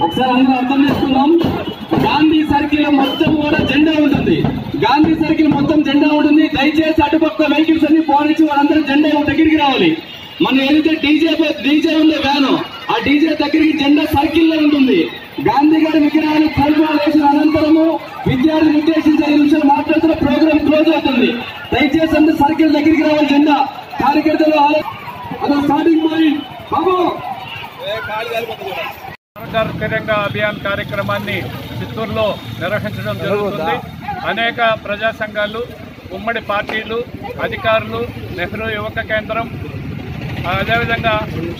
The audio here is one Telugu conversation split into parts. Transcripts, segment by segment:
ఒకసారి అర్థం చేసుకున్నాం. గాంధీ సర్కిల్ మొత్తం కూడా జెండా ఉంటుంది. గాంధీ సర్కిల్ మొత్తం జెండా ఉంటుంది. దయచేసి అటుపక్క వెహికల్స్ అన్ని పోనించి వాళ్ళందరూ జెండా దగ్గరికి రావాలి. మనం ఏదైతే డీజే ఉందో వ్యాను, ఆ డీజే దగ్గరికి జెండా సర్కిల్ లో ఉంటుంది. గాంధీ గారి విగ్రహాన్ని పూలమాల వేసిన అనంతరము విద్యార్థులు ఉద్దేశించి 5 నిమిషాలు మాట్లాడుతున్న ప్రోగ్రామ్ క్లోజ్ అవుతుంది. దయచేసి అందరూ సర్కిల్ దగ్గరికి రావాలి. జెండా కార్యకర్తలు అదో స్టార్టింగ్ పాయింట్. బాబు సర్కార్ తిరంగా అభియాన్ కార్యక్రమాన్ని చిత్తూరులో నిర్వహించడం జరుగుతుంది. అనేక ప్రజా సంఘాలు, ఉమ్మడి పార్టీలు, అధికారులు, నెహ్రూ యువక కేంద్రం, అదేవిధంగా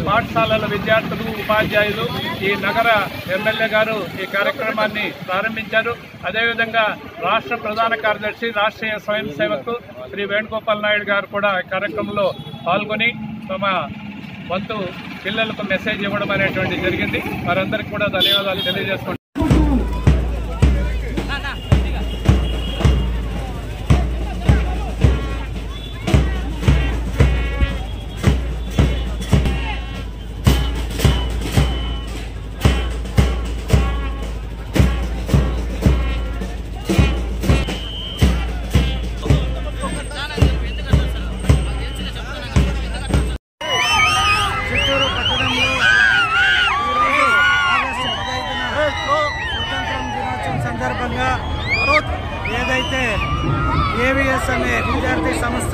పాఠశాలల విద్యార్థులు, ఉపాధ్యాయులు, ఈ నగర ఎమ్మెల్యే గారు ఈ కార్యక్రమాన్ని ప్రారంభించారు. అదేవిధంగా రాష్ట్ర ప్రధాన కార్యదర్శి, రాష్ట్రీయ స్వయం సేవకు శ్రీ వేణుగోపాల్ నాయుడు గారు కూడా ఈ కార్యక్రమంలో పాల్గొని తమ వంతు పిల్లలకు మెసేజ్ ఇవ్వడం అనేటువంటి జరిగింది. వారందరికీ కూడా ధన్యవాదాలు తెలియజేసుకుంటున్నాను. సందర్భంగా ఏదైతే ఏవిఎస్ అనే విద్యార్థి సంస్థ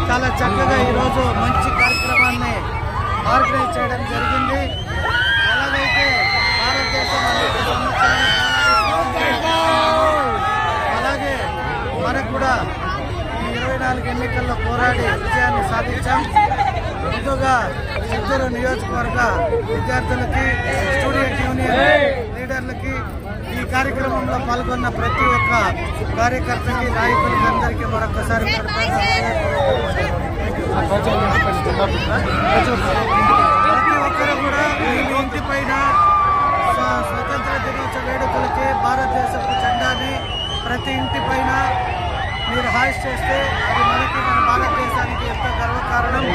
చాలా చక్కగా ఈరోజు మంచి కార్యక్రమాన్ని ఆర్గనైజ్ చేయడం జరిగింది. ఎలాగైతే భారతదేశం అనేక అలాగే మనకు కూడా ఈ 24 ఎన్నికల్లో పోరాడి విజయాన్ని సాధించాం. ముందుగా చిత్తూరు నియోజకవర్గ విద్యార్థులకి, స్టూడెంట్ యూనియన్ లీడర్లకి, ఈ కార్యక్రమంలో పాల్గొన్న ప్రతి ఒక్క కార్యకర్తకి, నాయకులకి అందరికీ మరొకసారి ప్రతి ఒక్కరు కూడా మీ ఇంటి పైన స్వతంత్ర దినోత్సవ వేడుకలకి భారతదేశపు జెండాని ప్రతి ఇంటి పైన మీరు హాయిస్ట్ చేస్తే అది మనకి, మన భారతదేశానికి ఎంతో గర్వకారణం.